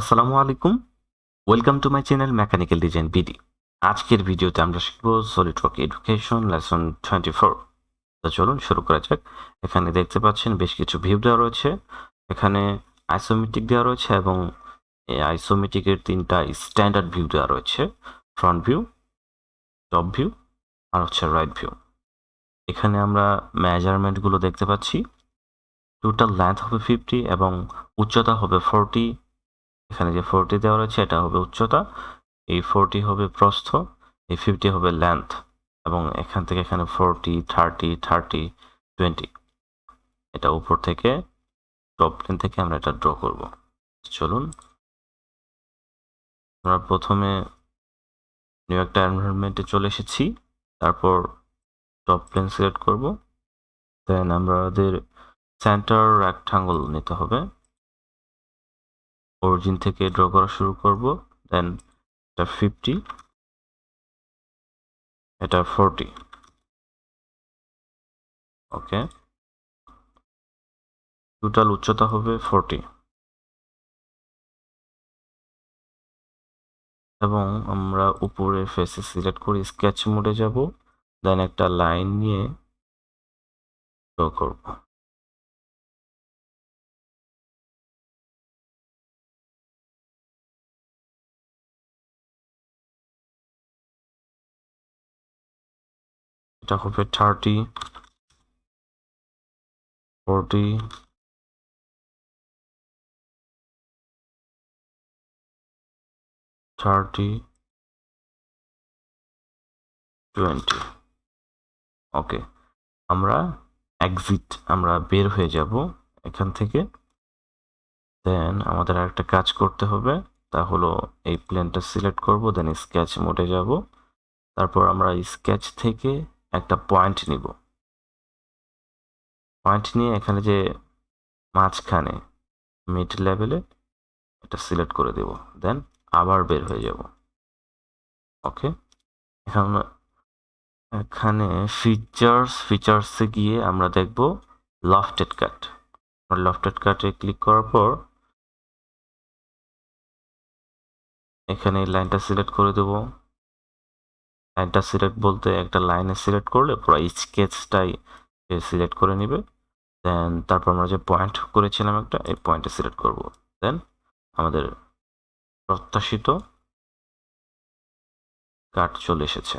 আসসালামু আলাইকুম। Welcome to my channel mechanical design BD. আজকের ভিডিওতে আমরা শিখব সলিডওয়ার্ক এডুকেশন লেসন 24। তো চলুন শুরু করা যাক। এখানে দেখতে পাচ্ছেন বেশ কিছু ভিউ দেওয়া রয়েছে। এখানে আইসোমেট্রিক দেওয়া রয়েছে এবং এই আইসোমেট্রিকের তিনটা স্ট্যান্ডার্ড ভিউ দেওয়া রয়েছে, ফ্রন্ট ভিউ, টপ ভিউ আর হচ্ছে রাইট ভিউ। এখানে আমরা মেজারমেন্টগুলো দেখতে পাচ্ছি। টোটাল লেন্থ হবে 50 এবং উচ্চতা হবে 40। এখানে যে 40 দেওয়া রয়েছে এটা হবে উচ্চতা, এই 40 হবে প্রস্থ, এই 50 হবে লেন্থ এবং এখান থেকে এখানে 40, 30, 30, 20 এটা উপর থেকে টপ প্লেন থেকে আমরা এটা ড্র করব। চলুন আমরা প্রথমে নিউ একটা এনভায়রনমেন্টে চলে এসেছি, তারপর টপ প্লেন সিলেক্ট করব, দেন আমাদের সেন্টার রেক্টাঙ্গল নিতে হবে, অরিজিন থেকে ড্র করা শুরু করব, দেন এটা 50, এটা 40। ওকে, টোটাল উচ্চতা হবে 40 এবং আমরা উপরে ফেসে সিলেক্ট করে স্কেচ মোডে যাব, দেন একটা লাইন নিয়ে ড্র করব। এটা হবে 30, 40, 30, 20। ওকে, আমরা আমরা বের হয়ে যাব এখান থেকে। দেন আমাদের আরেকটা কাজ করতে হবে, তা হলো এই প্লেনটা সিলেক্ট করব, দেন স্কেচ মোডে যাব, তারপর আমরা স্কেচ থেকে একটা পয়েন্ট নিব। পয়েন্ট নিয়ে এখানে যে মাঝখানে মিড লেভেলে এটা সিলেক্ট করে দেব, দেন আবার বের হয়ে যাব। ওকে, এখন এখানে ফিচার্সে গিয়ে আমরা দেখব লফটেড কাট। লফটেড কাটে ক্লিক করার পর এখানে এই লাইনটা সিলেক্ট করে দেব। লাইনটা সিলেক্ট বলতে একটা লাইনে সিলেক্ট করলে পুরো স্কেচটাই সিলেক্ট করে নিবে। দেন তারপর আমরা যে পয়েন্ট করেছিলাম একটা, এই পয়েন্টে সিলেক্ট করব, দেন আমাদের প্রত্যাশিত কাট চলে এসেছে।